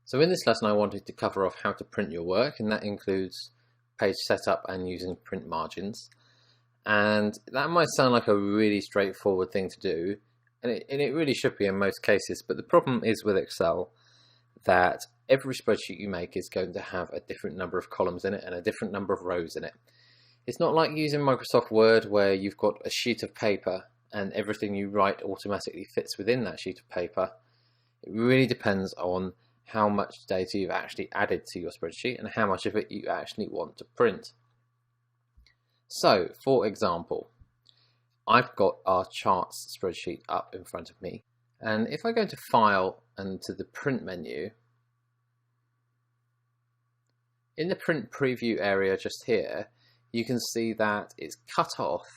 So in this lesson I wanted to cover off how to print your work, and that includes page setup and using print margins. And that might sound like a really straightforward thing to do, and it really should be in most cases, but the problem is with Excel that every spreadsheet you make is going to have a different number of columns in it and a different number of rows in it. It's not like using Microsoft Word where you've got a sheet of paper and everything you write automatically fits within that sheet of paper. It really depends on how much data you've actually added to your spreadsheet and how much of it you actually want to print. So, for example, I've got our charts spreadsheet up in front of me, and if I go to File and to the Print menu, in the Print Preview area just here, you can see that it's cut off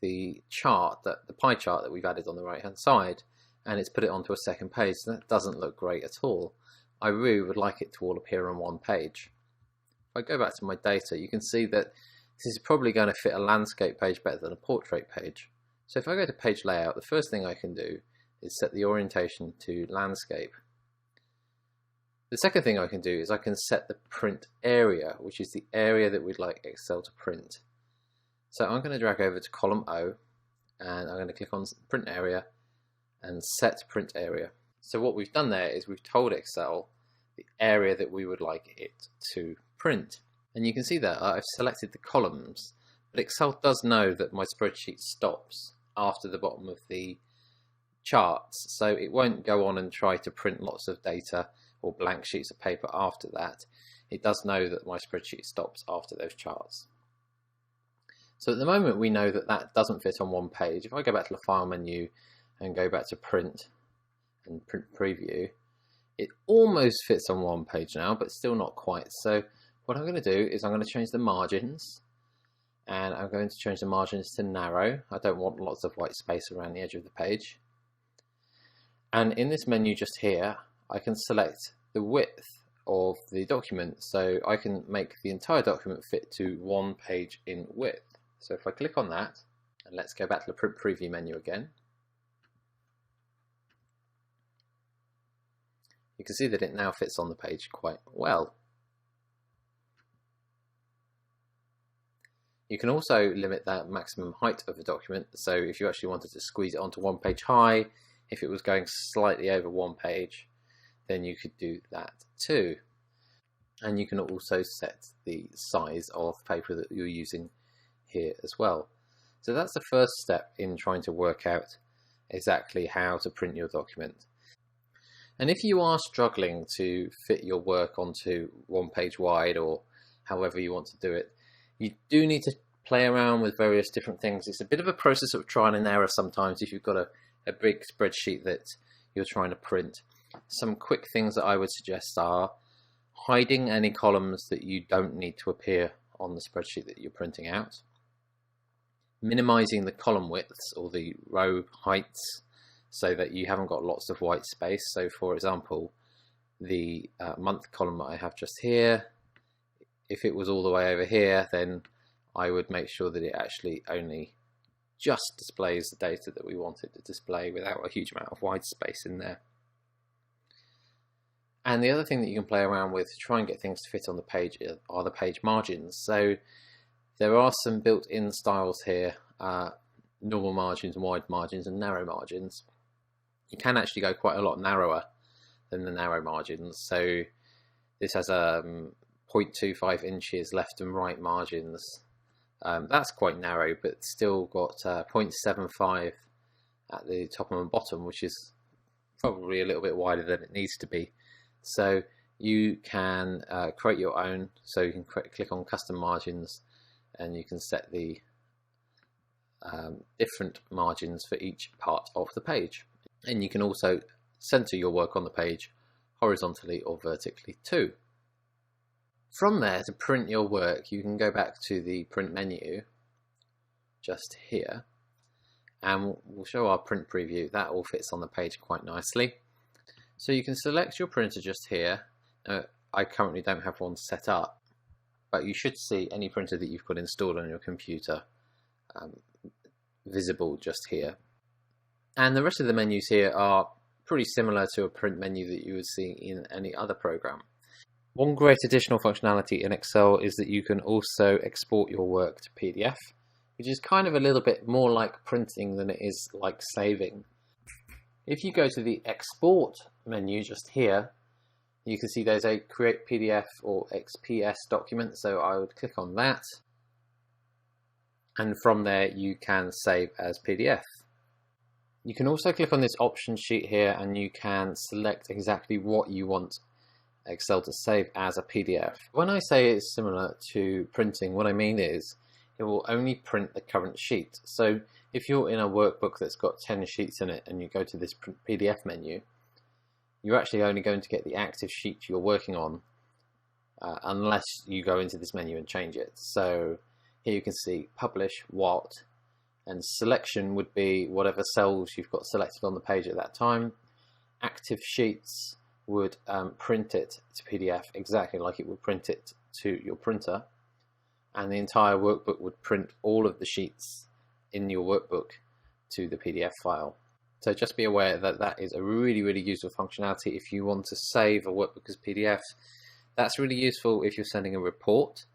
the chart, the pie chart that we've added on the right hand side, and it's put it onto a second page. So that doesn't look great at all. I really would like it to all appear on one page. If I go back to my data, you can see that this is probably going to fit a landscape page better than a portrait page. So if I go to page layout, the first thing I can do is set the orientation to landscape. The second thing I can do is I can set the print area, which is the area that we'd like Excel to print. So I'm going to drag over to column O, and I'm going to click on print area and set print area. So what we've done there is we've told Excel the area that we would like it to print. And you can see that I've selected the columns, but Excel does know that my spreadsheet stops after the bottom of the charts, so it won't go on and try to print lots of data or blank sheets of paper after that. It does know that my spreadsheet stops after those charts. So at the moment we know that that doesn't fit on one page. If I go back to the File menu and go back to Print and Print Preview, it almost fits on one page now, but still not quite. So what I'm going to do is I'm going to change the margins, and I'm going to change the margins to narrow. I don't want lots of white space around the edge of the page. And in this menu just here, I can select the width of the document, so I can make the entire document fit to 1 page in width. So if I click on that, and let's go back to the Print Preview menu again, you can see that it now fits on the page quite well. You can also limit that maximum height of the document, so if you actually wanted to squeeze it onto 1 page high, if it was going slightly over 1 page, then you could do that too. And you can also set the size of paper that you're using here as well. So that's the first step in trying to work out exactly how to print your document. And if you are struggling to fit your work onto 1 page wide, or however you want to do it, you do need to play around with various different things. It's a bit of a process of trial and error sometimes if you've got a big spreadsheet that you're trying to print. Some quick things that I would suggest are hiding any columns that you don't need to appear on the spreadsheet that you're printing out, minimizing the column widths or the row heights so that you haven't got lots of white space. So for example, the month column that I have just here, if it was all the way over here, then I would make sure that it actually only just displays the data that we want it to display without a huge amount of white space in there. And the other thing that you can play around with to try and get things to fit on the page are the page margins. So there are some built-in styles here, normal margins, wide margins, and narrow margins. You can actually go quite a lot narrower than the narrow margins. So this has 0.25 inches left and right margins. That's quite narrow, but still got 0.75 at the top and bottom, which is probably a little bit wider than it needs to be. So you can create your own. So you can click on custom margins, and you can set the different margins for each part of the page. And you can also center your work on the page horizontally or vertically too. From there, to print your work, you can go back to the print menu just here, and we'll show our print preview. That all fits on the page quite nicely. So you can select your printer just here. I currently don't have one set up, but you should see any printer that you've got installed on your computer visible just here. And the rest of the menus here are pretty similar to a print menu that you would see in any other program. One great additional functionality in Excel is that you can also export your work to PDF, which is kind of a little bit more like printing than it is like saving. If you go to the Export menu just here, you can see there's a Create PDF or XPS document, so I would click on that. And from there you can save as PDF. You can also click on this option sheet here and you can select exactly what you want Excel to save as a PDF. When I say it's similar to printing, what I mean is it will only print the current sheet. So if you're in a workbook that's got 10 sheets in it and you go to this PDF menu, you're actually only going to get the active sheet you're working on unless you go into this menu and change it. So here you can see publish what, and selection would be whatever cells you've got selected on the page at that time. Active sheets would print it to PDF exactly like it would print it to your printer, and the entire workbook would print all of the sheets in your workbook to the PDF file. So just be aware that that is a really useful functionality if you want to save a workbook as PDF. That's really useful if you're sending a report,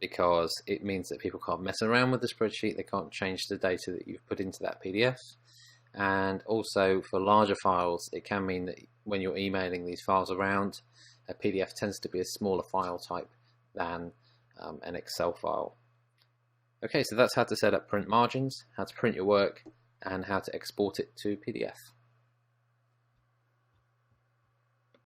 because it means that people can't mess around with the spreadsheet, they can't change the data that you've put into that PDF. And also for larger files, it can mean that when you're emailing these files around, a PDF tends to be a smaller file type than an Excel file. Okay, so that's how to set up print margins, how to print your work, and how to export it to PDF.